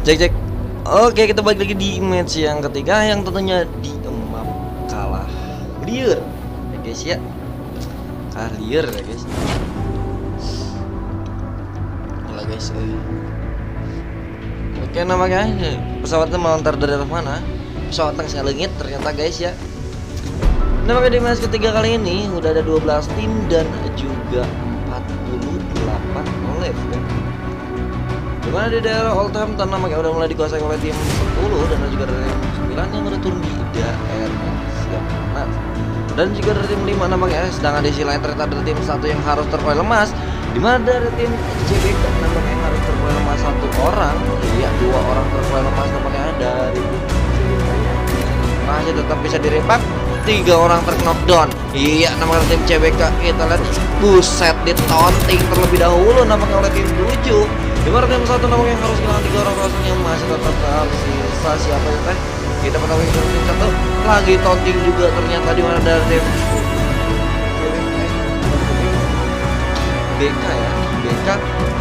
Cek cek. Oke, kita balik lagi di match yang ketiga yang tentunya di map kalah clear ya guys ya. Clear ya guys. Kalah guys. Oke, namanya pesawatnya melontar dari arah mana? Pesawat tank langit ternyata guys ya. Nah, di match ketiga kali ini udah ada 12 tim dan juga 48 live ya. Dimana di daerah Oldhampton namanya udah mulai dikuasai oleh tim 10 dan juga dari tim 9 yang udah turun di daerah Siap. Dan juga dari tim 5 namanya, sedangkan di sisi lain ternyata ada tim 1 yang harus terkoyak lemas. Dimana dari tim JBK namanya yang harus terkoyak lemas 1 orang, iya 2 orang terkoyak lemas namanya dari tim JBK masih tetap bisa dirempak. 3 orang terknockdown. Iya, namanya tim CBK kita lihat buset ditaunting terlebih dahulu namanya oleh tim 7. Dimana tim 1 namanya yang harus kehilangan 3 orang kosong yang masih tetap tersisa siapa ya teh? Kita ketahui tim 1 lagi taunting juga ternyata dimana dari tim BK ya, BK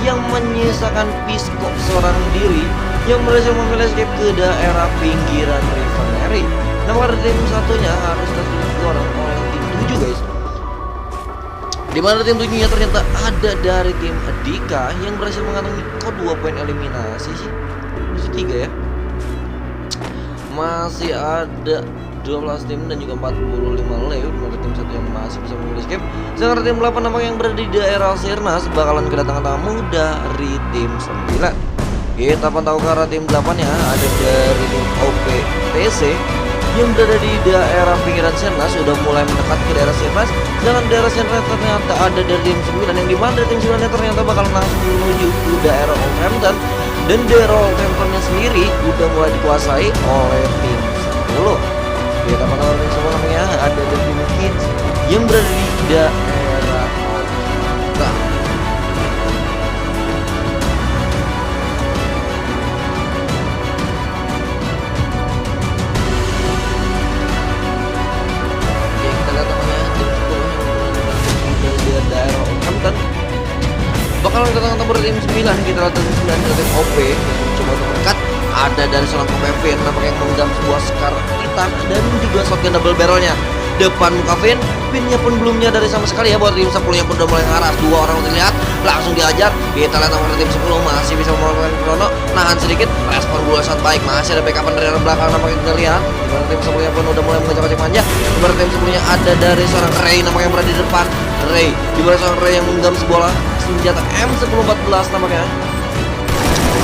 yang menyisakan Pisco seorang diri yang berhasil memilih escape ke daerah pinggiran River Mary. Nomor tim satunya harus tertutup orang oleh tim 7 guys. Dimana tim 7 nya ternyata ada dari tim Dika yang berhasil mengantongi kok 2 poin eliminasi sih. Masih 3 ya. Masih ada 12 tim dan juga 45 live. Dimana tim 1 yang masih bisa memilih escape. Sedangkan tim 8 namanya yang berada di daerah Sirnas bakalan kedatangan tamu dari tim 9. Kita pantau ke arah tim 8 ya, ada dari tim OPTC yang berada di daerah pinggiran Sirnas sudah mulai mendekat ke daerah Sirnas. Jangan daerah Sirnas ternyata ada dari tim 9 yang dimana dari tim 9 ternyata bakal langsung menuju ke daerah Oldhampton. Dan daerah Oldhamptonnya sendiri udah mulai dikuasai oleh tim 10. Kita pantau tim 10 namanya ada dari tim Kids yang berada di daerah Oldhampton. Bakalan kedatangan tempur tim 9. Kita lihat tim 9 dari tim OP yang mencoba untuk mendekat. Ada dari seorang pemain nampaknya yang menggenggam sebuah Scar hitam dan juga shotgun double barrelnya depan muka Vinnya pun belum nyadari sama sekali ya buat tim 10 nya pun udah mulai ngarah. 2 orang terlihat langsung diajar. Kita lihat nomor tim 10 masih bisa melakukan krono, nahan sedikit, respon bola sangat baik, masih ada backupan dari arah belakang nampaknya kita lihat. Dimana tim 10 nya pun udah mulai mengejar manja. Dimana tim 10 nya ada dari seorang Ray nampaknya yang berada di depan. Ray, dimana seorang Ray yang menggenggam sebuah senjata M1014 nampaknya.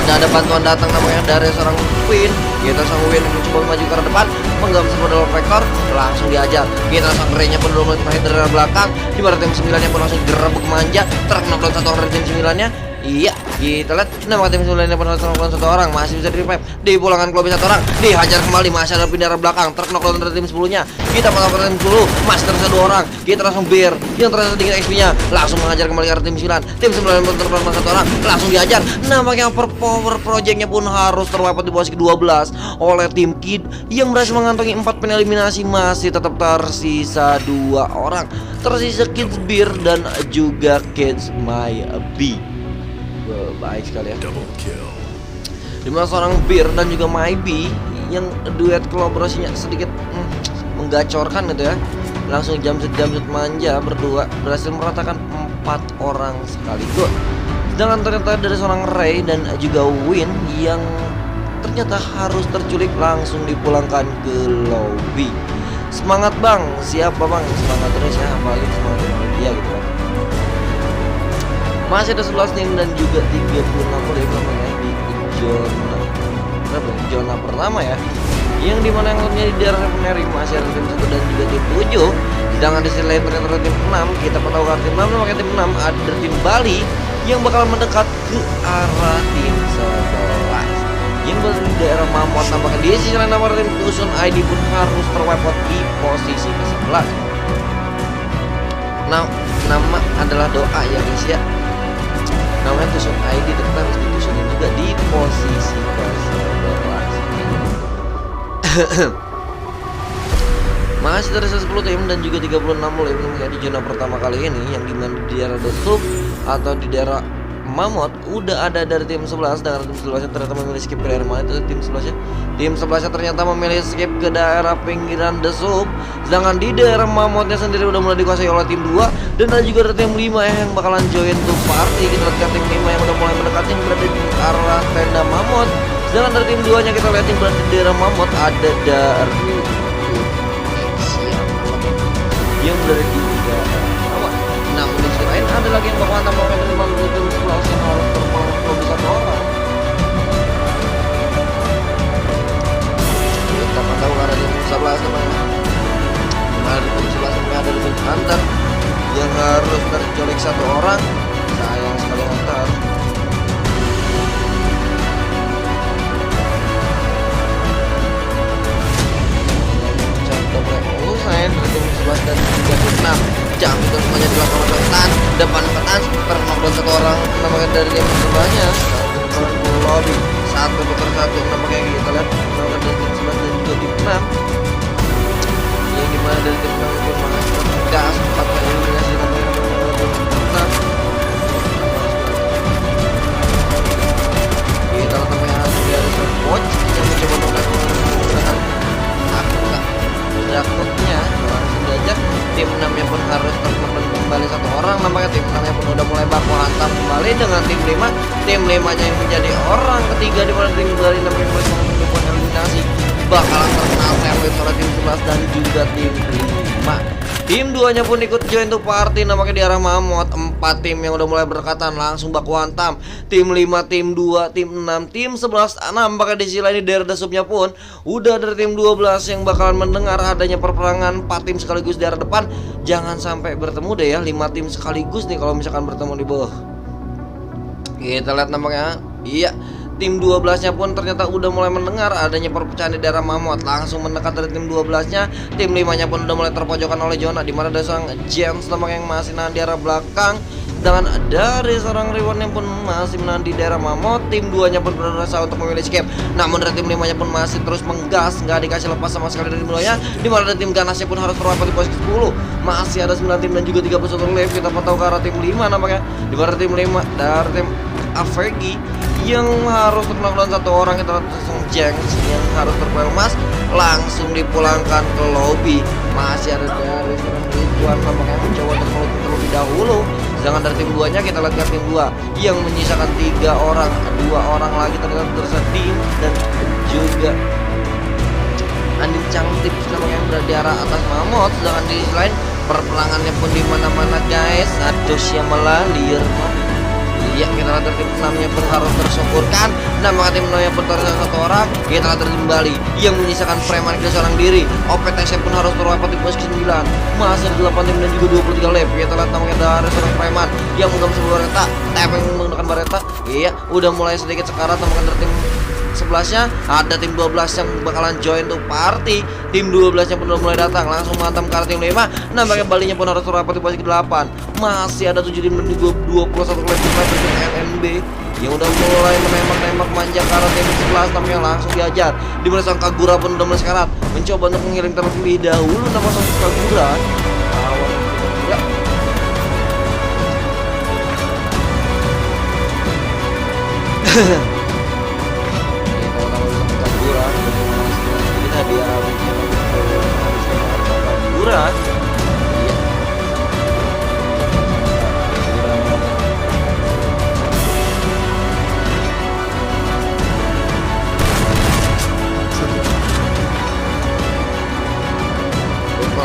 Udah ada bantuan datang namanya dari seorang Win. Kita sang Win mencoba maju ke arah depan, menggenggam sebuah double vector, langsung diajar. Kita sang Ray-nya pun belum mulai dari arah belakang. Di mana tim 9 nya pun langsung gerebek manja, terknockdown 1 orang dari tim 9 nya. Iya, kita lihat nama tim 9 nya pun terknockdown 1 orang, masih bisa di-revive. Dipulangkan ke lobby 1 orang, dihajar kembali, masih ada pindah arah belakang, terknockdown dari tim 10 nya. Kita pantau ke tim 10, masih tersisa 2 orang. Kita langsung bear yang terasa sedikit XP nya, langsung mengajar kembali ke arah tim 9. Tim 9 pun terknockdown 1 orang, langsung diajar. Nampaknya power projectnya pun harus terwapot di posisi ke-12 oleh tim Kid yang berhasil mengantongi 4 poin eliminasi. Masih tetap tersisa 2 orang, tersisa Kids Beer dan juga Kids My B. Baik sekali ya. Dimana seorang Beer dan juga My B yang duet kolaborasinya sedikit menggacorkan gitu ya, langsung jamset manja berdua berhasil meratakan 4 orang sekaligus. Sedangkan ternyata dari seorang Ray dan juga Win yang ternyata harus terculik langsung dipulangkan ke lobby. Semangat bang, siapa bang, semangat terus ya, apalagi semangat dia gitu kan. Masih ada 11 tim dan juga 36 live namanya di zona pertama ya, yang dimana yang lainnya di daerah Refinery masih ada tim 1 dan juga tim 7. Sedangkan di sisi lain ternyata tim 6. Kita tahu kan tim 6 namanya tim 6 ada tim Bali yang bakal mendekat ke arah tim 11 yang berada di daerah Mamot. Nampaknya di sisi lain nomor tim Tusun ID pun harus terwepot di posisi ke-11. Nah, nama adalah doa ya guys ya. Namanya Tusun ID ternyata harus ditusunin juga di posisi ke-11. Masih tersisa 10 tim dan juga 36 live di zona pertama kali ini, yang dimana di daerah The Sub atau di daerah Mammoth udah ada dari tim 11, dan tim 11 ternyata memilih skip ke daerah mana itu tim 11-nya. Tim 11-nya ternyata memilih skip ke daerah pinggiran The Soup. Sedangkan di daerah Mammothnya sendiri udah mulai dikuasai oleh tim 2, dan ada juga ada tim 5 yang bakalan join to party. Kita lihat tim 5 yang udah mulai mendekati yang berada di arah tenda Mammoth. Sedangkan dari tim 2-nya kita lihat yang berada di daerah Mammoth ada dari yang berada di daerah Mammoth. Namun di sisi lain ada lagi yang bakalan tambahkan dari Mammoth tim 11 yang harus terpaut lebih satu orang. Kita tahu ada tim 11 namanya. Ada tim 11 yang ada di tim Hunter yang harus tercolek satu orang. Sayang sekali Hunter. Dari tim 11 dan juga tim 6. Jam itu semuanya dilakukan petan depan petan ternockdown satu orang namanya dari tim sebelahnya. Lobby satu per satu namanya kita lihat dari tim 11 dan juga tim 6. Yang dimana dari tim 6 itu masih gas 4 kali eliminasi namanya tim 6. Kita namanya dari coach yang mencoba menggunakan takutnya langsung diajak tim 6 nya pun harus terkembali kembali satu orang. Nampaknya tim 6 nya pun udah mulai baku hantam kembali dengan tim 5. Tim 5 nya yang menjadi orang ketiga di mana tim 6 yang mulai melakukan eliminasi bakalan terkenal sandwich oleh tim 11 dan juga tim 5. Tim 2 nya pun ikut join to party nampaknya di arah Mammoth. 4 tim yang udah mulai berdekatan langsung baku hantam. Tim 5, tim 2, tim 6, tim 11. Nampaknya di sisi lain dari The Soup-nya pun udah dari tim 12 yang bakalan mendengar adanya perperangan 4 tim sekaligus di arah depan. Jangan sampai bertemu deh ya 5 tim sekaligus nih kalau misalkan bertemu di bawah. Kita lihat nampaknya iya, tim 12-nya pun ternyata udah mulai mendengar adanya perpecahan di daerah Mammoth, langsung mendekat dari tim 12-nya. Tim 5-nya pun udah mulai terpojokan oleh zona di mana ada seorang James nampaknya yang masih nahan di arah belakang. Dengan dari seorang Rewan yang pun masih menahan di daerah Mammoth. Tim 2-nya pun berusaha untuk memilih escape, namun dari tim 5-nya pun masih terus menggas, nggak dikasih lepas sama sekali dari mulanya. Di mana dari tim Ganasnya pun harus terwapar di posisi 10. Masih ada 9 tim dan juga 31 live. Kita pantau ke arah tim 5 nampaknya. Di mana tim 5 dari tim Avegi yang harus melakukan satu orang. Kita langsung Jenks yang harus terpelmas langsung dipulangkan ke lobby. Masih ada dari seorang Ridwan nampaknya mencoba untuk melukai terlebih dahulu. Sedangkan dari tim 2-nya kita lihat tim 2 yang menyisakan 3 orang, 2 orang lagi terlihat tersedih dan juga Andin Cangtip namanya yang berada di arah atas Mammoth. Sedangkan di sisi lain perperangannya pun di mana-mana guys. Aduh yang melalir. Iya, kita lihat tim 6-nya pun harus tersyukurkan. Nampaknya tim 6-nya pun tersisa satu orang. Kita lihat tim Bali yang menyisakan preman kita seorang diri. OPTC pun harus terwapar di posisi 9. Masih ada 8 tim dan juga 23 lap. Kita lihat namanya dari seorang preman yang menggenggam sebuah bareta. Tapping menggunakan bareta. Iya, udah mulai sedikit sekarat. Nampaknya dari tim 11-nya ada tim 12 yang bakalan join to party. Tim 12-nya pun udah mulai datang langsung menghantam ke arah tim 5. Nampaknya Balinya pun harus terrapat di posisi ke-8. Masih ada 7 tim dan juga 21 lap dari tim LNB yang udah mulai menembak-nembak manja ke arah tim 11. Namanya langsung diajar. Di mana sang Kagura pun udah mulai sekarat mencoba untuk mengirim terlebih dahulu nama sang Kagura. Ya. Di arah Kagura.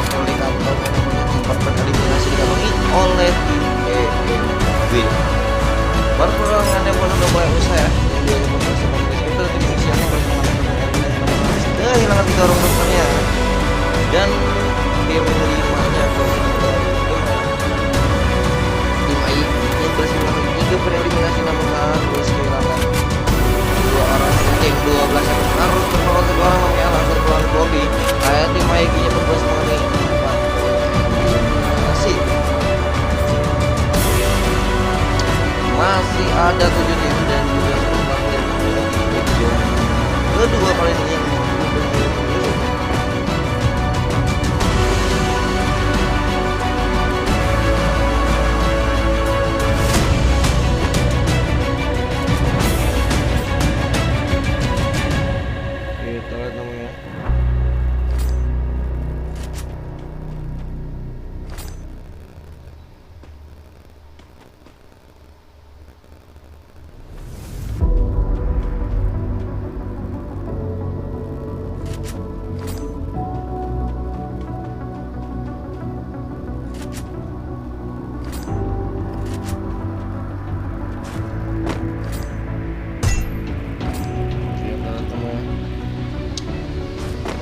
Pulih kantong yang namanya tempat eliminasi dikantongi oleh tim EMB. Perperangan yang udah mulai usai ya, yang dia masih memiliki itu tim Indonesia kehilangan 3 orang temannya dan game 5-nya tim AI yang berhasil melakukan 3 eliminasi namun harus kehilangan 2 orang. Tim 12 yang harus terpaut 1 orang namanya langsung keluar ke lobby. Kayak tim AI-nya pun berhasil mengalami 4 eliminasi. Masih ada 7 tim dan juga 4 tim kedua kali ini yang kita lihat namanya.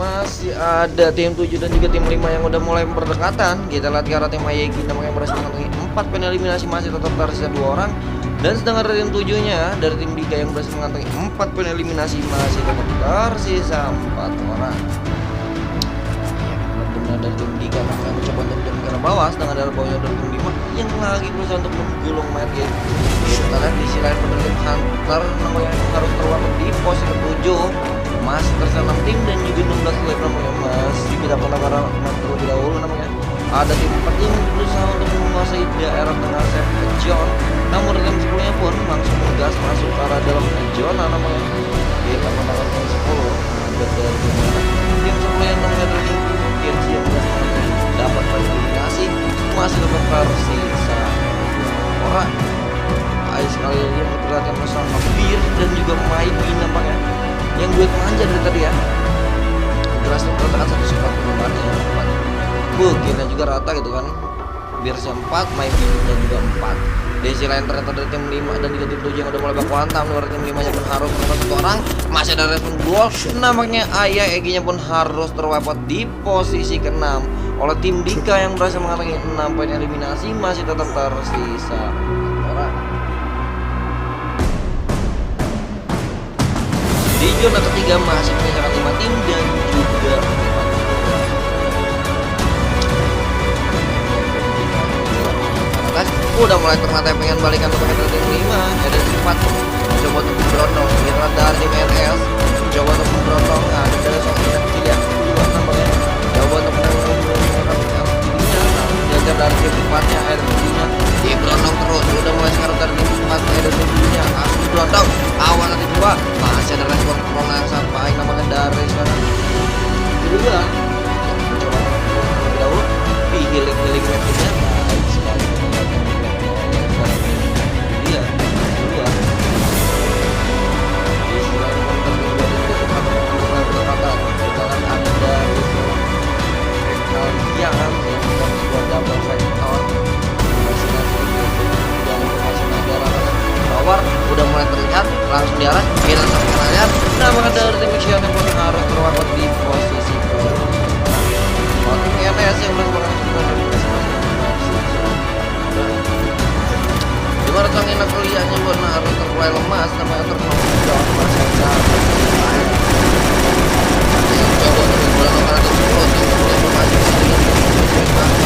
Masih ada tim 7 dan juga tim 5 yang udah mulai berdekatan. Kita lihat ke arah tim Ayegi namanya berhasil mengantongi 4 poin eliminasi, masih tetap tersisa 2 orang. Dan sedangkan dari tim 7-nya, dari tim Dika yang berhasil mengantongi 4 poin eliminasi, masih tetap tersisa 4 orang. Benar dari tim Dika namanya mencoba untuk turun ke arah bawah, sedangkan dari bawahnya dari tim 5 yang lagi berusaha untuk menggulung main game. Kita lihat di sisi lain pada tim Hunter namanya harus terwakil di posisi ke-7. Masih tersisa 6 tim dan juga 16 lap namanya masih tidak pernah terlebih dahulu namanya. Ada tim 4 yang berusaha untuk menguasai daerah tengah save John, namun tim 10-nya pun langsung ngegas masuk ke arah dalam zona namanya. Kita menangkan tim 10 ada dari tim 10 yang namanya dari Kids yang dapat eliminasi, masih tetap tersisa orang. Ayo sekali lagi yang diperlihatkan bersama Bir dan juga Maiki nampaknya yang duet manja dari tadi ya, berhasil mengatakan satu squad perubahan yang 4. Kita juga rata gitu kan, Bir 4, Maiki dan juga 4. Di sisi lain ternyata dari tim 5 dan juga tim 7 yang udah mulai baku hantam. Luar tim 5 nya pun harus menang 1 orang. Masih ada respon gol. Nampaknya Ayah Egy-nya pun harus terwepot di posisi ke-6 oleh tim Dika yang berhasil mengantongi 6 poin eliminasi, masih tetap tersisa 4 orang. Di zona ketiga masih menyisakan 5 tim dan juga 4 udah mulai ternyata pengen balikan untuk tim 5. Ada 4 coba untuk berondong. Kita dari tim RS coba untuk berondong. Ada dari sosoknya kecil yang kedua nampaknya coba untuk jajar dari tim 4-nya. Ada tim-nya di berondong terus. Udah mulai sekarang dari tim 4 ada tim-nya asli berondong. Awal nanti 2 masih ada respon corona yang sangat baik namanya dari sana kedua. Coba terlebih dahulu di healing mapnya baik sekali. Dia kedua di selain konten kedua itu tempat berdekatan. Kita kan ada yang sebuah double factor power udah mulai terlihat langsung di arah kita sampai layar. Nah maka dari tim Xion yang pun harus terwakil di posisi ke tim ENS yang belum dimana tangin kuliahnya pun harus terkulai lemas namanya terkondong masih coba untuk bulan nomor 10 masih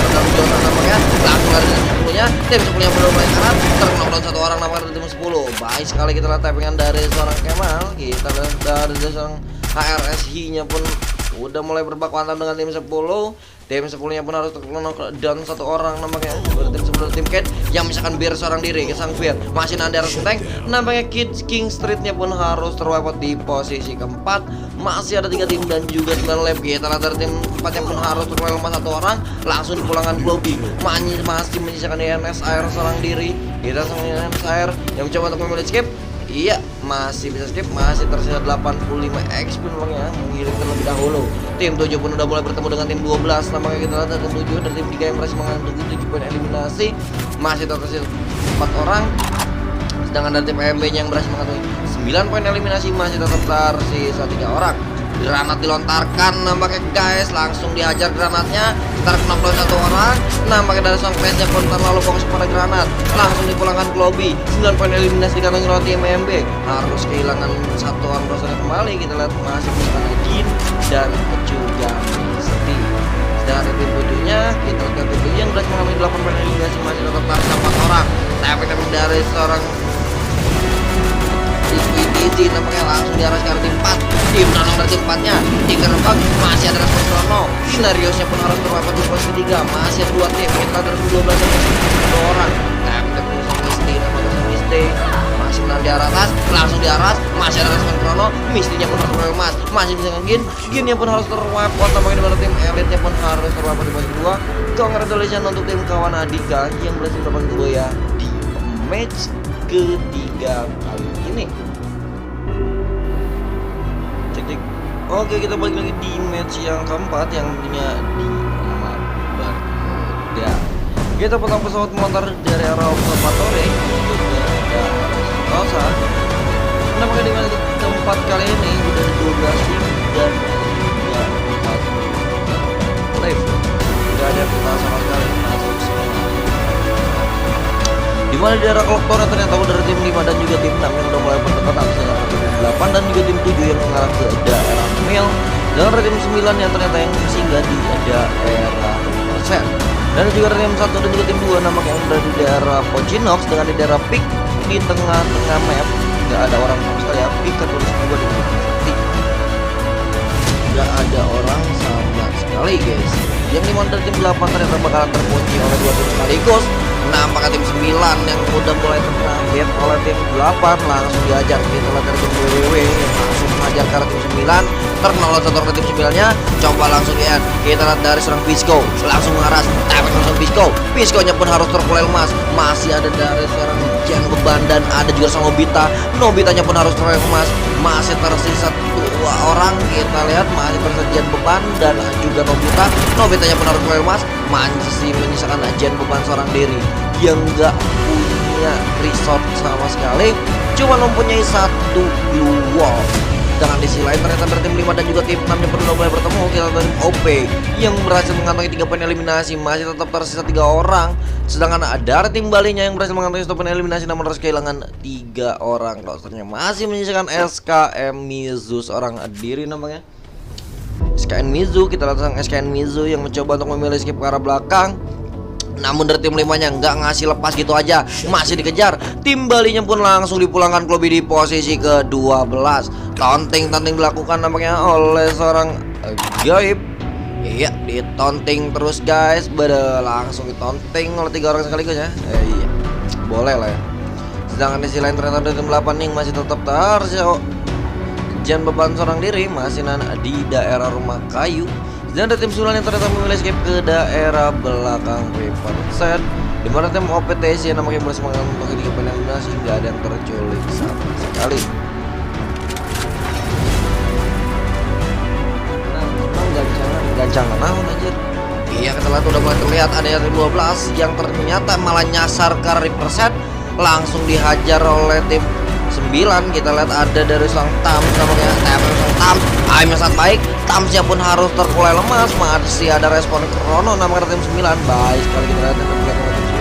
dalam zona namanya langsung dari tim 10-nya. Tim 10-nya belum mulai kanan terkknockdown 1 orang namanya dari tim 10. Baik sekali kita lihat tappingan dari seorang Kemal. Kita lihat dari seorang HRSH-nya pun udah mulai berbaku hantam dengan tim 10. Tim 10-nya pun harus terkknockdown 1 orang nampaknya. Tim 10 tim Ken yang misalkan Bir seorang diri ke sang Bir masih nanti harus tank. Nampaknya Kids King Street-nya pun harus terwepot di posisi ke-4. Masih ada 3 tim dan juga 9 lap. Kita lihat dari tim 4 yang pun harus terwepot lemas 1 orang. Langsung dipulangkan Globby. Masih menyisakan ENS Air seorang diri. Kita sama ENS Air yang mencoba untuk memilih skip. Iya, masih bisa skip, masih tersisa 85 XP memangnya mengirim terlebih dahulu. Tim 7 pun udah mulai bertemu dengan tim 12. Nampaknya kita lihat dari tim 7 dan tim 3 yang berhasil mengantongi 7 poin eliminasi, masih tersisa 4 orang. Sedangkan dari tim MB-nya yang berhasil mengantongi 9 poin eliminasi, masih tetap tersisa 3 orang. Granat dilontarkan nampaknya guys, langsung dihajar granatnya, terknockdown 1 orang. Nampaknya dari sang fans yang pun terlalu fokus pada granat, langsung dipulangkan Globby. 9 poin eliminasi dikantongi oleh tim MB, harus kehilangan 1 orang personel kembali. Kita lihat masih bersama Jin dan juga Misty. Dari tim 7-nya kita lihat tim 7 yang berhasil mengalami 8 poin eliminasi, masih tetap tersisa 4 orang. Tapi dari seorang Easy nampaknya langsung diarah ke tim 4. Tim Nono dari tim 4-nya dikerebak, masih ada respon Nono. Scenariosnya pun harus terwakil di posisi 3. Masih ada 2 tim, kita dari 12 sampai 1 orang. Tapi kita punya Misty, namanya Misty masih Masinan di arah atas, langsung di atas, masih ada respon Krono, Mistinya pun harus emas, masih bisa ngegin, Ginnya pun harus terwapot, tampaknya dimana tim elitnya pun harus terwapot di bagi kedua. Congratulations untuk tim kawan Adika yang berhasil mendapatkan kedua ya di match ketiga kali ini. Cek. Oke, kita balik lagi di match yang keempat yang tentunya di alamat berbeda. Kita potong pesawat motor dari arah observatory menuju ke daerah Sentosa. Nampaknya di mana keempat kali ini udah ada 12 tim dan juga 4 live. Tidak ada peta sama sekali masuk semua. Di mana di daerah Kolektora ternyata udah ada tim 5 dan juga tim 6 yang udah mulai berdekatan dengan tim 8 dan juga tim 7 yang mengarah ke daerah Mil. Dan ada tim 9 yang ternyata yang singgah di daerah Persen. Dan juga ada tim 1 dan juga tim 2 nampaknya yang berada di daerah Pocinox dengan di daerah Peak di tengah-tengah map. Nggak ada orang sama sekali ya, Peak kan tulis 2 di Peak. Nggak ada orang sama sekali guys. Yang dimana dari tim 8 ternyata bakalan terkunci oleh 2 tim sekaligus. Nampaknya tim 9 yang udah mulai terkena hit oleh tim 8 langsung diajar gitu oleh tim WWW yang langsung mengajar ke tim 9. Terkenal satu orang tim 9 nya coba langsung lihat, kita lihat dari seorang Pisco langsung mengaras, tapi langsung Pisco nya pun harus terkulai emas. Masih ada dari seorang Jen Beban dan ada juga seorang Nobitanya pun harus terkulai emas. Masih tersisa 2 orang, kita lihat masih tersisa Jen Beban dan juga Nobitanya pun harus terkulai emas. Masih menyisakan Jen Beban seorang diri yang nggak punya resort sama sekali, cuma mempunyai 1 blue wall. Dengan di sisi lain ternyata dari tim 5 dan juga tim 6 yang perlu mulai bertemu. Kita dari OP yang berhasil mengantongi 3 poin eliminasi, masih tetap tersisa 3 orang. Sedangkan ada tim Balinya yang berhasil mengantongi 1 poin eliminasi namun harus kehilangan 3 orang. Rosternya masih menyisakan SKM Mizu seorang diri namanya. SKN Mizu, kita lihat sang SKN Mizu yang mencoba untuk memilih skip ke arah belakang. Namun dari tim 5-nya nggak ngasih lepas gitu aja, masih dikejar. Tim Balinya pun langsung dipulangkan ke lobby di posisi ke-12. Taunting dilakukan nampaknya oleh seorang Gaib. Iya, ditonting terus guys. Langsung ditonting oleh 3 orang sekaligus ya. Iya, boleh lah ya. Sedangkan di sisi lain ternyata dari tim 8 nih masih tetap tersisa Jen Beban seorang diri masih di daerah rumah kayu. Dan ada tim 9 yang ternyata memilih escape ke daerah belakang Riverside, di mana tim OPTC yang namanya berhasil mengantongi 3 poin eliminasi, nggak ada yang terculik sama sekali. Nah, memang gancangan naon aja. Iya, kita lihat udah mulai terlihat ada yang 12 yang ternyata malah nyasar ke Riverside, langsung dihajar oleh tim 9. Kita lihat ada dari sang Tams namanya Tams. Aimnya sangat baik. Tamsnya pun harus terkulai lemas. Masih ada respon Krono namanya tim 9. Baik sekali kita lihat dari tim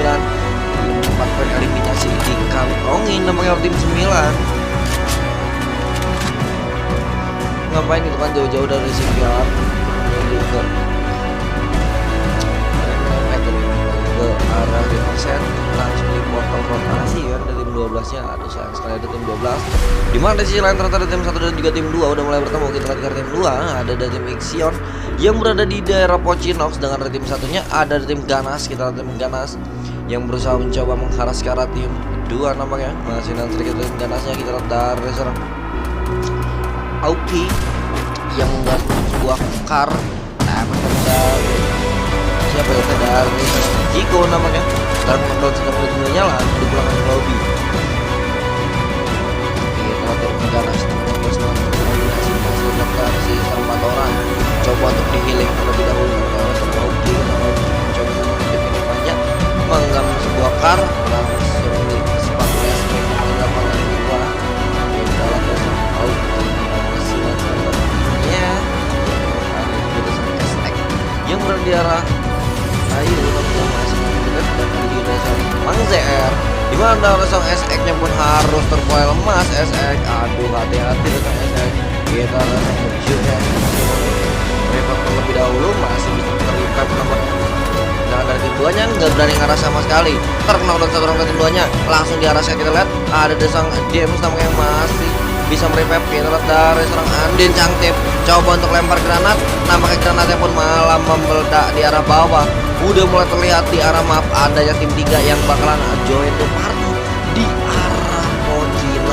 9. 4 poin eliminasi dikantongin namanya tim 9. Ngapain itu kan jauh-jauh dari CPR ke arah Riverside, langsung dipotong rotasi ya dari tim 12 nya. Aduh sayang sekali ada tim 12. Dimana di sisi lain ternyata ada tim 1 dan juga tim 2 udah mulai bertemu. Kita lihat dari tim 2 ada dari tim Ixion yang berada di daerah Pocinox, dengan dari tim 1 nya ada dari tim Ganas. Kita lihat tim Ganas yang berusaha mencoba mengharas ke arah tim 2 nampaknya. Masih nanti kita tim Ganasnya. Kita lihat dari seorang Auki yang membuat sebuah car. Nah, dari siapa ya, dari Jiko namanya. Dan menonton sedang mulai nyala dipulangkan ke lobby. Kita lihat dari Ganas masih daftar si 4 orang. Coba untuk di healing terlebih dahulu oleh seorang Auki. Coba untuk ini banyak mengambil sebuah car langsung di sepatu SP di lapangan kedua. Kita lihat dari seorang Auki masih nantinya ada juga seorang Kestek yang berada di arah Ayu yang masih mendekat dan di desa Mang ZR, di mana seorang SX nya pun harus terpoil lemas. SX, aduh hati-hati dengan SX. Kita langsung menjurnya revive terlebih dahulu, masih bisa terrevive namanya. Jangan dari tim 2 nya nggak berani ngarah sama sekali. Terkenal dari 1 orang ke tim 2 nya langsung diarahkan. Kita lihat ada desang James namanya yang masih bisa merevive. Kita lihat dari seorang Andin Cangtip coba untuk lempar granat, nampaknya granatnya pun malah meledak di arah bawah. Udah mulai terlihat di arah map adanya tim 3 yang bakalan join the party di arah Pocin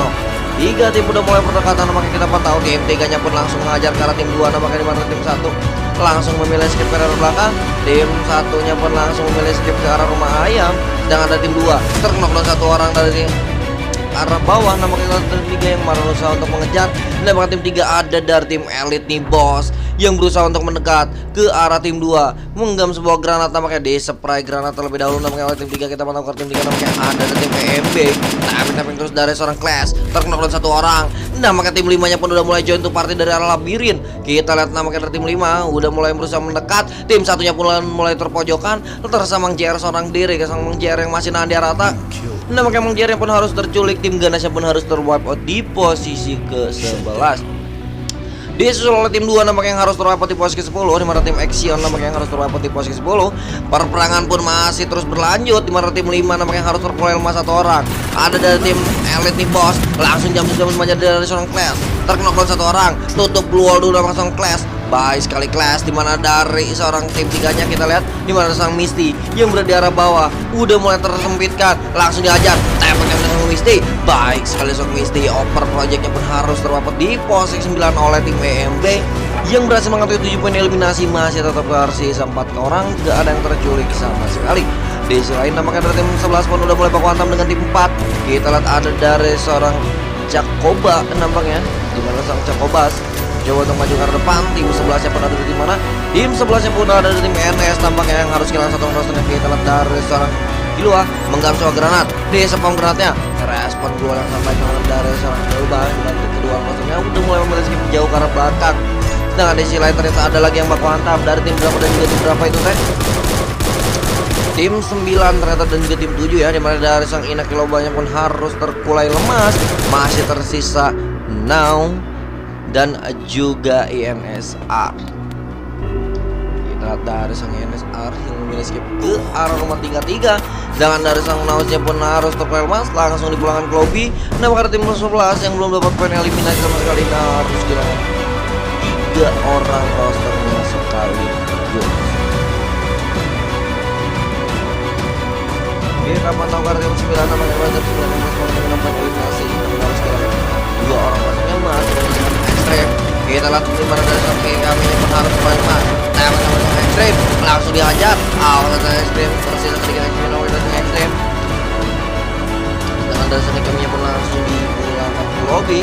Tiga tim udah mulai berdekatan, makanya kita pantau tim tiganya pun langsung mengajar ke arah tim 2, makanya di mana tim 1 langsung memilih skip ke arah belakang, tim satunya pun langsung memilih skip ke arah rumah ayam, sedangkan ada tim 2 terknok dan satu orang dari arah bawah, namanya tim 3 yang berusaha untuk mengejar, dan tim 3 ada dari tim elit nih bos yang berusaha untuk mendekat ke arah tim 2 menggam sebuah granat, namanya di spray granat terlebih dahulu, namanya oleh tim 3. Kita pantau ke tim 3, namanya ada dari tim EMB, tapi terus dari seorang Clash terkena dan satu orang, namanya tim 5 nya pun udah mulai join tuh party dari arah labirin. Kita lihat namanya dari tim 5 udah mulai berusaha mendekat, tim satunya pun mulai terpojokan, terasa Mang JR seorang diri ke Mang JR yang masih nahan di arah atas. Namanya Mang JR yang pun harus terculik, tim Ganasnya pun harus terwipe out di posisi ke-11. Disusul oleh tim 2 namanya yang harus terwipe di posisi ke-10, di mana tim Action namanya yang harus terwipe di posisi ke-10. Perperangan pun masih terus berlanjut, di mana tim 5 namanya yang harus terpulai lemah satu orang. Ada dari tim elit nih bos, langsung jam semuanya dari seorang Clash terkena satu orang, tutup wall dulu sama seorang Clash. Baik sekali Clash, dimana dari seorang tim 3-nya kita lihat dimana seorang Misty yang berada di arah bawah udah mulai tersempitkan, langsung diajar tepatnya dengan Misty. Baik sekali seorang Misty, Over Projectnya pun harus terwapet di posisi 9 oleh tim EMB yang berhasil mengambil 7 poin eliminasi, masih tetap tersisa 4 orang, gak ada yang terculik sama sekali. Di sisi lain namanya dari tim 11 pun udah mulai baku hantam dengan tim 4. Kita lihat ada dari seorang Jacoba nampaknya, dimana seorang Jacobas coba untuk maju ke depan. Tim 11-nya pun ada di mana? Tim 11-nya pun ada di tim NS, tampaknya yang harus kehilangan satu roster. Kita lihat dari seorang Kilua menggang sebuah granat, di sepam granatnya respon gol yang sampai dari seorang Kilua, dan kedua rosternya udah mulai memilih skip jauh ke arah belakang. Sedangkan di sisi lain ternyata ada lagi yang bakal hantam dari tim berapa dan juga tim berapa itu teh? Tim 9 ternyata dan juga tim 7 ya, dimana dari sang Ina Kilobanya pun harus terkulai lemas, masih tersisa Now dan juga INSR. Kita lihat dari sang INSR yang memilih skip ke arah rumah 33, sedangkan dari sang Nausnya pun harus terpelel mas, langsung dipulangkan ke lobby. Nah karena tim 11 yang belum dapat poin eliminasi sama sekali, harus kehilangan 3 orang rosternya sekali. Kita pantau karena tim 9 namanya wajar 9 yang dengan poin eliminasi, harus kehilangan 2 orang rosternya mas dan ekstrem. Kita lihat dimana dari sampai kami yang harus paling mas, teman-teman ekstrem langsung dihajar. Awas dari ekstrem tersisa sedikit ekstrem dari ekstrem. Dengan dari sini kami pun langsung dipulangkan ke lobby.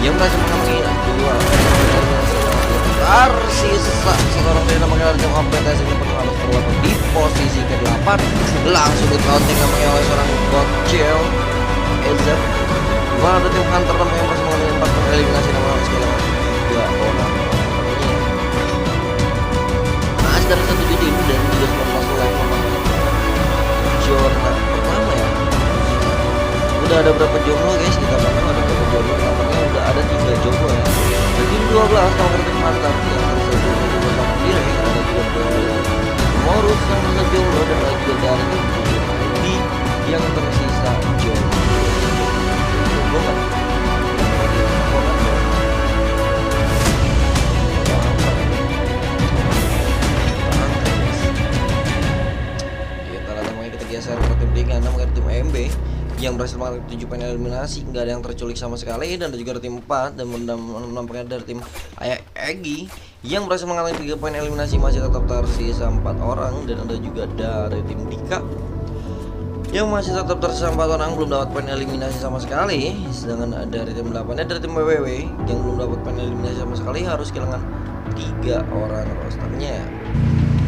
Yang berhasil mengambil 2 tersisa seorang dari namanya tim kompetisi ini pun harus terwakil di posisi ke-8, langsung di-counting namanya oleh seorang Gocel Eza. Mana ada tim Hunter namanya yang masih mengambil 4 poin eliminasi, namanya harus kehilangan 2 orang. Masih dari 1 tim dan juga 19 like zona pertama ya. Udah ada berapa jomblo guys, kita pantau ada berapa jomblo, namanya udah ada 3 jomblo ya. Jadi 12 nomor tim Hunter yang tersebut juga sama diri, ada juga Morus yang tersebut jomblo, dan ada juga dari tim yang tersisa jomblo. Kita lihat namanya kita geser ke tim 3, namanya tim MB yang berhasil mengambil 7 poin eliminasi, nggak ada yang terculik sama sekali, dan ada juga tim 4 dan menampaknya dari tim Ayah Egi yang berhasil mengalami 3 poin eliminasi, masih tetap tersisa 4 orang, dan ada juga dari tim Dika yang masih tetap tersisa 4 orang belum dapat poin eliminasi sama sekali. Sedangkan dari tim 8 dari tim WWW yang belum dapat poin eliminasi sama sekali, harus kehilangan 3 orang rosternya.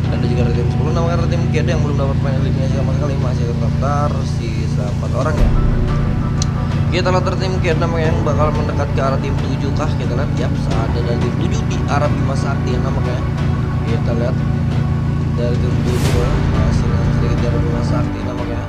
Dan ada juga dari tim 10 namanya tim GD yang belum dapat poin eliminasi sama sekali, masih tetap tersisa 4 orang ya. Kita lihat dari tim GD namanya yang bakal mendekat ke arah tim 7 kah. Kita lihat ya, ada dari tim 7 di arah Bima Sakti namanya. Kita lihat dari tim 7 masih sedikit di arah Bima Sakti namanya.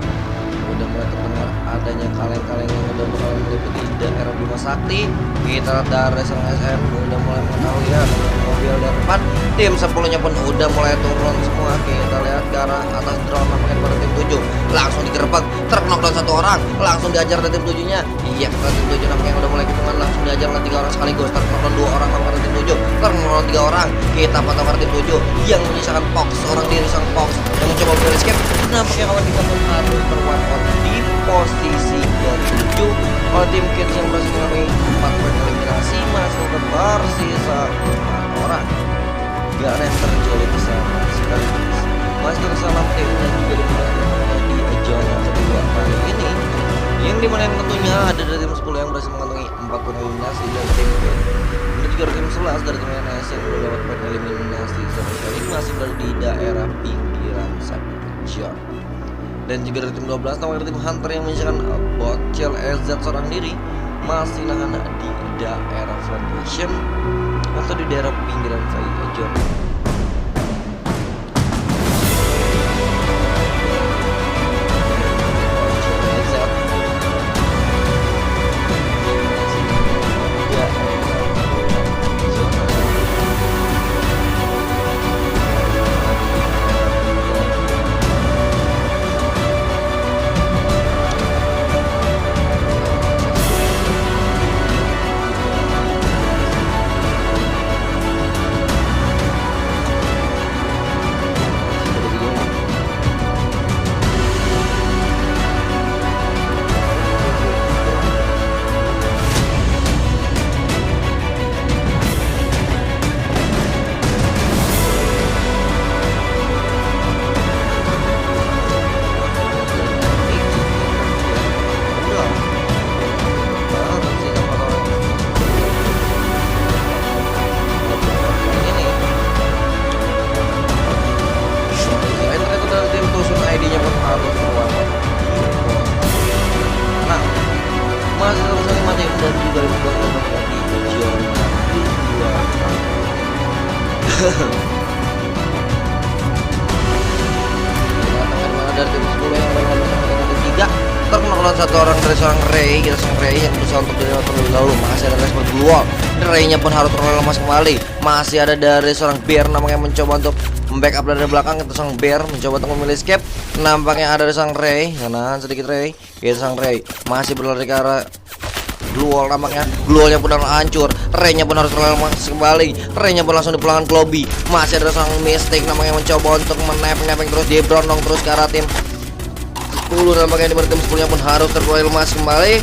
Udah mulai terdengar adanya kaleng-kaleng yang udah mulai meliputi daerah Bima Sakti. Kita lihat dari serang SM udah mulai mengetahui ya, mobil dari depan. Tim 10-nya pun udah mulai turun semua. Kita lihat ke arah atas drone namanya pada tim 7, langsung digerebek, terknok dan 1 orang, langsung diajar dari tim 7-nya. Iya, tim 7 namanya udah mulai hitungan, langsung diajar oleh 3 orang sekaligus, terknok dan 2 orang namanya tim 7, terknok 3 orang. Kita pantau tim 7 yang menyisakan Fox seorang diri, sang Fox yang mencoba memilih escape. Nampaknya kalau kita pun harus terwakil di posisi ke-7 oleh tim Kids yang berhasil mengalami 4 poin eliminasi, masih tersisa 4 orang. Gak ada yang terjadi sama sekali. Masih tersisa 6 tim dan juga dimenangkan di zona kedua kali ini, yang dimana yang tentunya ada dari tim 10 yang berhasil mengantongi 4 poin eliminasi dan tim Kids. Ini juga tim 11 dari tim NS yang mendapat poin eliminasi sampai kali ini masih berada di daerah pinggiran sector. Dan juga dari tim 12 namanya tim Hunter yang menyisakan Bocel LZ seorang diri masih nahan di daerah Foundation atau di daerah pinggiran sector. Dari tim 10 yang menang 3 terkena satu orang dari seorang Ray, kita sang Ray yang berusaha untuk dilewatin terlebih dahulu. Masih ada respon Blue, Ray-nya pun harus terlalu lemas kembali. Masih ada dari seorang Bear namanya mencoba untuk membackup dari belakang. Kita sang Bear mencoba untuk memilih escape. Nampaknya ada dari sang Ray, kanan sedikit Ray. Kita sang Ray masih berlari ke arah Blue Wall, nampaknya Blue Wall-nya pun hancur. Ray-nya pun harus terlalu lemas kembali. Ray-nya pun langsung dipulangkan ke lobby. Masih ada sang Mystic namanya mencoba untuk menepeng terus dia berondong terus ke arah tim 10. Nampaknya di tim 10 nya pun harus terlalu lemas kembali.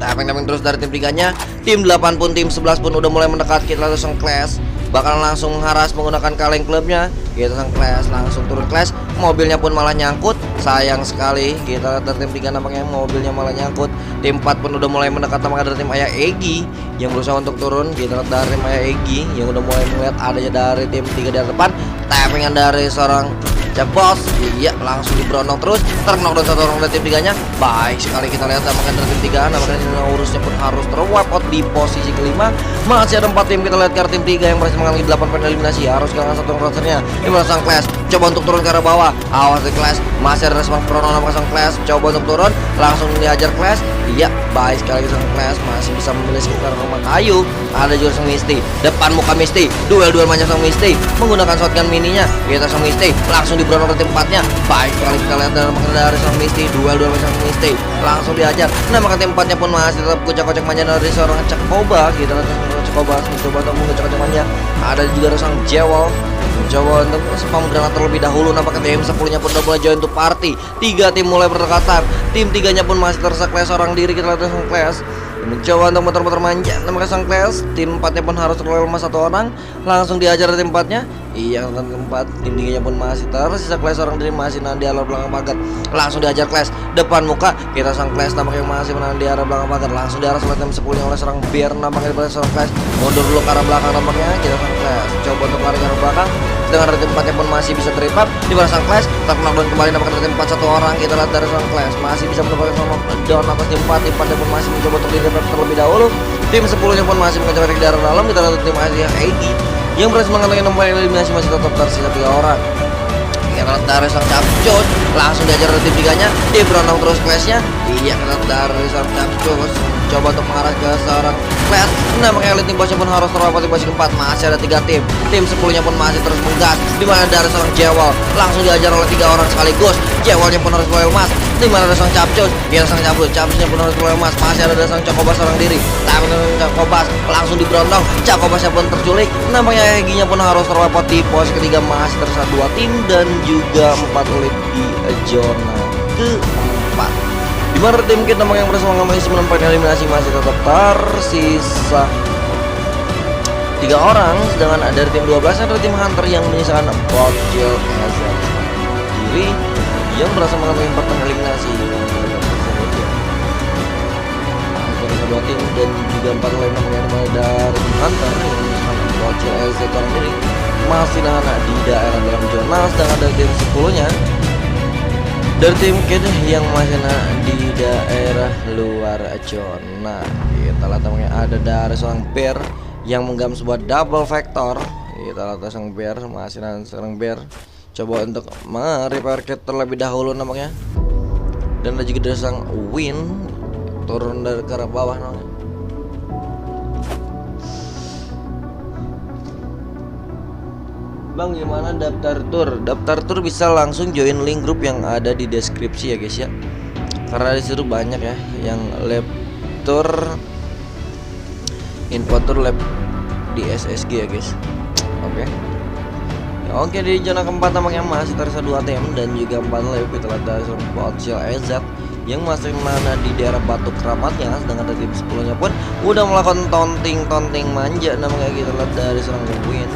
Tapeng terus dari tim 3-nya. Tim 8 pun tim 11 pun udah mulai mendekat. Kita langsung Clash bakal langsung haras menggunakan kaleng klubnya. Kita langsung Clash, langsung turun Clash. Mobilnya pun malah nyangkut. Sayang sekali. Kita dari tim 3 nampaknya mobilnya malah nyangkut. Tim 4 pun udah mulai mendekat. Nampaknya dari tim Ayah Egi yang berusaha untuk turun. Kita dari tim Ayah Egi yang udah mulai melihat adanya dari tim 3 di depan. Tappingan dari seorang Bos, iya langsung diberondong terus. Terkena satu orang dari tim 3-nya. Baik sekali kita lihat nampaknya dari tim 3. Nampaknya urusnya pun harus terwipe out di posisi kelima. Masih ada 4 tim, kita lihat ke arah tim 3 yang berhasil mengalami 8 poin eliminasi. Harus kehilangan satu rosternya. Di mana sang Clash coba untuk turun ke arah bawah. Awas di Clash, masih ada respon Prono nampaknya sang Clash coba untuk turun, langsung dihajar Clash. Iya, baik sekali sang Clash masih bisa memilih sekitar rumah kayu. Ada juga sang Misty, depan muka Misty, duel macam sang Misty menggunakan shotgun mininya. Kita sang Misty langsung diberondong ke tim 4-nya. Baik sekali kita lihat dari sang Misty, duel macam sang Misty langsung dihajar. Nah maka tim 4-nya pun masih tetap kocak-kocak manja dari seorang Cakoba. Kita lihat Cakoba mencoba untuk mengocok-kocok manja. Ada juga sang Jewel mencoba untuk spam granat terlebih dahulu. Nampaknya tim 10-nya pun udah mulai join to party. 3 tim mulai berdekatan. Tim 3-nya pun masih tersisa Clash seorang diri. Kita lihat sang Clash mencoba untuk muter-muter manja. Nampaknya sang Clash tim 4-nya pun harus terlalu lemas satu orang. Langsung diajar dari tim 4-nya. Iya, tim 4, tim 3-nya pun masih tersisa Clash seorang diri masih nahan di arah belakang pagar. Langsung diajar Clash depan muka. Kita sang Clash nampaknya masih menahan di arah belakang pagar. Langsung diarah oleh tim 10 oleh seorang Bear. Nampaknya dari seorang Clash mundur dulu ke arah belakang. Nampaknya kita sang Clash coba untuk lari ke arah belakang. Dengan dari tim 4-nya pun masih bisa teripap. Di mana sang Clash terkena down kembali. Nampaknya dari tim 4 satu orang. Kita lihat dari seorang Clash masih bisa mendapatkan down atas tim 4. Tim 4-nya pun masih mencoba untuk direpap terlebih dahulu. Tim 10-nya pun masih mengejar dari daerah dalam. Kita lihat tim Ayah Egi yang berhasil mengantongi 6 poin eliminasi, masih tetap tersisa 3 orang. Kita dari sang Capcus langsung diajar dari tim 3-nya. Dia berondong terus Clash-nya. Iya, kita dari sang Capcus coba untuk mengarah ke seorang Clash. Nah makanya elite tim bosnya pun harus terwapot di posisi keempat. Masih ada 3 tim. Tim 10-nya pun masih terus menggas. Dimana dari seorang Jewel langsung diajar oleh 3 orang sekaligus. Jewelnya pun harus mulai emas. Dimana ada sang Capcus, ya sang Capcusnya pun harus mulai emas. Masih ada sang Cakobas seorang diri. Tapi Cakobas langsung diberondong. Cakobasnya pun terculik. Nampaknya Eginya pun harus terwapot di posisi ketiga. Masih tersisa 2 tim dan juga 4 elite di zona keempat. Di mana tim Kid namanya yang berhasil mengambil 9 poin eliminasi masih tetap tersisa 3 orang, sedangkan dari tim 12 ada tim Hunter yang menyisakan Bocil Ezek diri yang berhasil mengambil 4 poin eliminasi. Dua tim dan juga 4 lain namanya dari tim Hunter yang menyisakan Bocil Ezek orang diri masih nahan di daerah dalam zona, sedangkan dari tim 10-nya dari tim Kid yang masih di daerah luar zona. Kita lihat namanya ada dari seorang Bear yang menggam sebuah double vector. Kita lihat sang Bear masih seorang Bear coba untuk merepair kit terlebih dahulu namanya. Dan ada juga dari sang Win turun dari ke arah bawah namanya. Bang, gimana daftar tour? Daftar tour bisa langsung join link grup yang ada di deskripsi ya guys ya. Karena disitu banyak ya yang lab tour, info tour lab di SSG ya guys. Oke, di zona keempat namanya masih tersisa 2 tim dan juga 4 lab. Kita lihat dari Bocil Ezek yang masih mana di daerah Batu Keramatnya, sedangkan dari tim 10-nya pun udah melakukan taunting manja namanya. Kita lihat dari seorang Win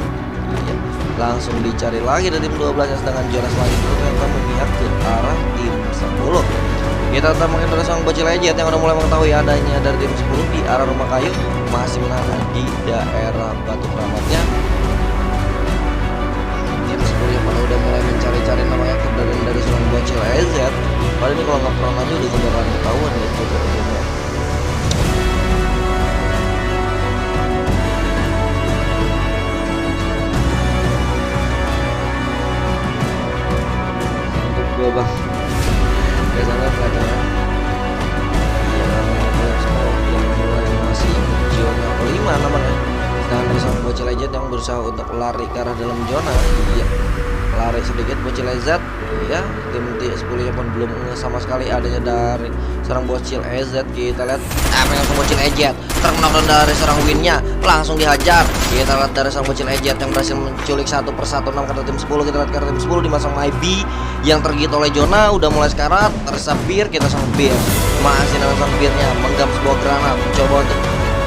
langsung dicari lagi dari tim 12 nya, sedangkan zona selanjutnya ternyata memihak ke arah tim 10. Kita tambahkan dari sang Bocil Ezek yang udah mulai mengetahui adanya dari tim 10 di arah rumah kayu masih menahan di daerah Batu Keramatnya. Tim 10 yang pada udah mulai mencari-cari namanya keberadaan dari seorang Bocil Ezek. Padahal ini kalau nggak pernah maju udah bakalan ketahuan ya gitu. Gue bang biasanya kelihatannya yang mulai masih zona kelima namanya, sedangkan dari sang Bocil Ezek yang berusaha untuk lari ke arah dalam zona. Lari sedikit Bocil Ezek ya, tim 10 nya pun belum sama sekali adanya dari seorang Bocil Ezek. Kita lihat langsung Bocil Ezek terkena dari seorang Winnya langsung dihajar. Kita lihat dari seorang Bocil Ezek yang berhasil menculik 1 persatu 6 kartu tim 10. Kita lihat kartu tim 10 dimasang Maybe yang tergigit oleh zona udah mulai sekarat. Tersisa Bir, kita sang Bir masih dengan sang Birnya menggenggam sebuah granat, coba untuk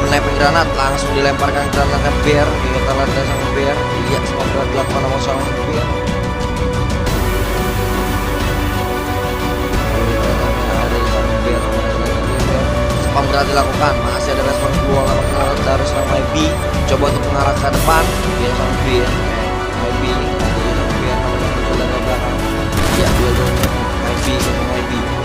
menepeng granat, langsung dilemparkan granat ke Bir. Kita lihat dari sang Bir, iya semua granat dilakukan sama seorang Bir. Spam granat dilakukan, masih ada respon peluang dari seorang Maybe coba untuk mengarah ke depan. Dia sang Bir Maybe dari belakang ya, Maybe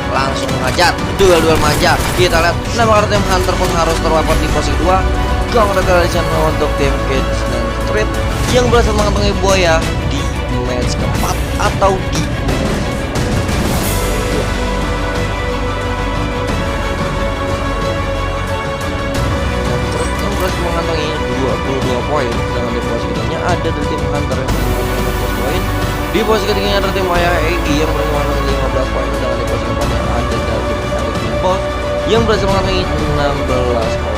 langsung mengajar duel manja. Kita lihat nama tim Hunter pun harus terwapar di posisi 2. Congratulations untuk tim Kids dan Street yang berhasil mengantongi buaya di match keempat atau di yang berhasil mengantongi 22 poin. Sedangkan di posisi keduanya ada dari tim Hunter yang mengantongi 15 poin. Di posisi ketiganya ada tim Ayah Egi yang berhasil mengantongi 15 poin. Sedangkan di posisi keempatnya ada dari tim Boss yang berhasil mengantongi 16 poin.